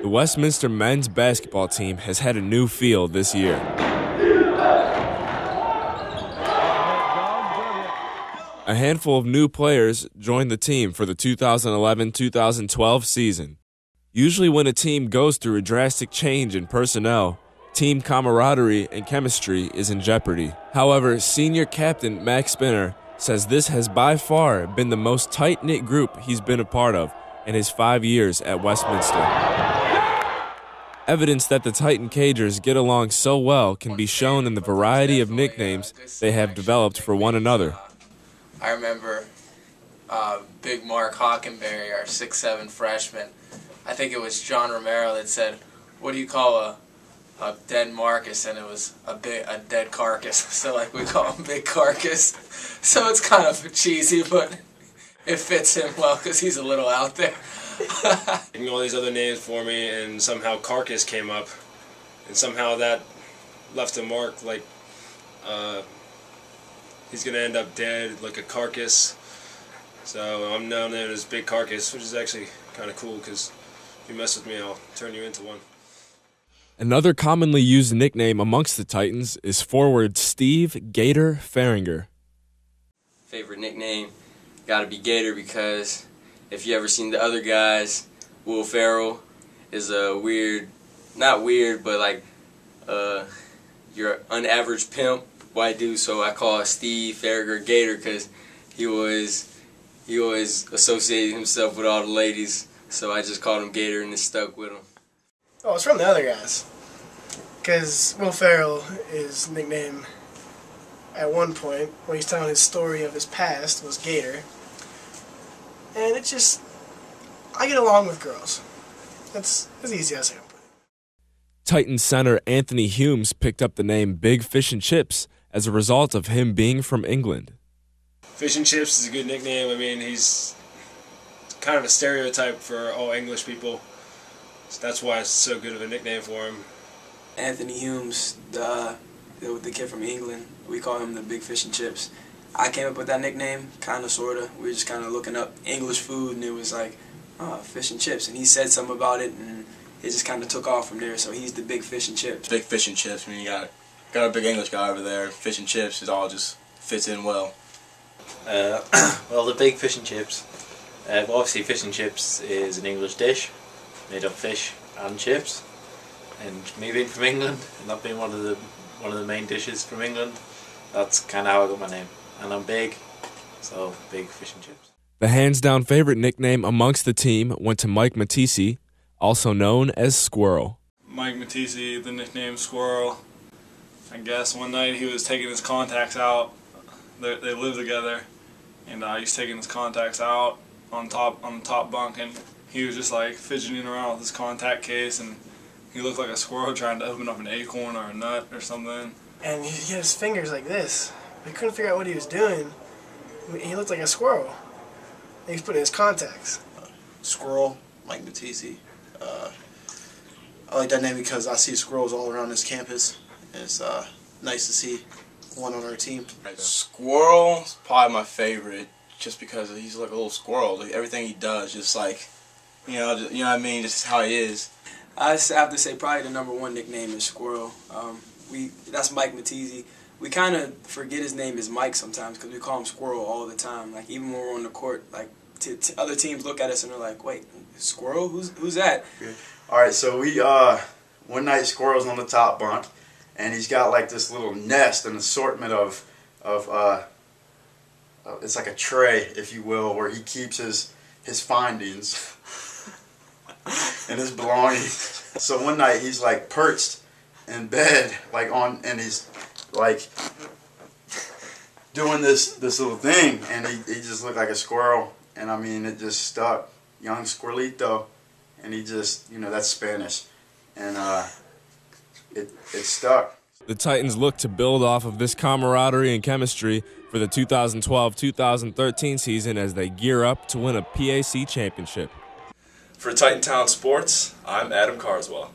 The Westminster men's basketball team has had a new feel this year. A handful of new players joined the team for the 2011-2012 season. Usually when a team goes through a drastic change in personnel, team camaraderie and chemistry is in jeopardy. However, senior captain Max Spinner says this has by far been the most tight-knit group he's been a part of in his 5 years at Westminster. Evidence that the Titan Cagers get along so well can be shown in the variety of nicknames they have developed for one another. I remember Big Mark Hockenberry, our 6'7" freshman. I think it was John Romero that said, "What do you call a dead Marcus?" And it was a dead carcass. So like we call him Big Carcass. So it's kind of cheesy, but it fits him well because he's a little out there. And all these other names for me, and somehow Carcass came up, and somehow that left a mark. Like he's gonna end up dead, like a carcass. So I'm now known as Big Carcass, which is actually kind of cool because if you mess with me, I'll turn you into one. Another commonly used nickname amongst the Titans is forward Steve Gator Farringer. Favorite nickname gotta be Gator, because if you ever seen the other guys, Will Ferrell is a weird, not weird, but like your unaverage pimp white dude. So I call Steve Farringer Gator because he always associated himself with all the ladies. So I just called him Gator and it stuck with him. Oh, it's from the other guys. Because Will Ferrell, his nickname at one point, when he's telling his story of his past, was Gator. And it's just, I get along with girls. That's as easy as I can put it. Titan center Anthony Humes picked up the name Big Fish and Chips as a result of him being from England. Fish and Chips is a good nickname. I mean, he's kind of a stereotype for all English people. So that's why it's so good of a nickname for him. Anthony Humes, the kid from England, we call him the Big Fish and Chips. I came up with that nickname, kind of, sort of. We were just kind of looking up English food, and it was like fish and chips. And he said something about it, and it just kind of took off from there. So he's the Big Fish and Chips. Big Fish and Chips. I mean, you got a big English guy over there. Fish and chips, it all just fits in well. Well, the Big Fish and Chips. Obviously, fish and chips is an English dish made of fish and chips. And me being from England, and that being one of the main dishes from England, that's kind of how I got my name. And I'm big, so Big Fish and Chips. The hands-down favorite nickname amongst the team went to Mike Matisse, also known as Squirrel. Mike Matisse, the nickname Squirrel. I guess one night he was taking his contacts out. They live together, and he's taking his contacts out on the top bunk, and he was just like fidgeting around with his contact case, and he looked like a squirrel trying to open up an acorn or a nut or something. And he had his fingers like this. We couldn't figure out what he was doing. He looked like a squirrel. He was putting his contacts. Squirrel, Mike Matisse. I like that name because I see squirrels all around this campus. It's nice to see one on our team. Squirrel's probably my favorite, just because he's like a little squirrel. Like, everything he does, just like, you know what I mean, just how he is. I have to say probably the #1 nickname is Squirrel. That's Mike Matisse. We kind of forget his name is Mike sometimes because we call him Squirrel all the time. Like even when we're on the court, like other teams look at us and they're like, "Wait, Squirrel? Who's that?" Good. All right, so we one night Squirrel's on the top bunk, and he's got like this little nest, an assortment of it's like a tray, if you will, where he keeps his findings and his belongings. So one night he's like perched in bed, like and he's like doing this little thing, and he just looked like a squirrel, and I mean it just stuck, young squirrelito, and he just, you know, that's Spanish, and it stuck. The Titans look to build off of this camaraderie and chemistry for the 2012-2013 season as they gear up to win a PAC championship. For Titan Town Sports, I'm Adam Carswell.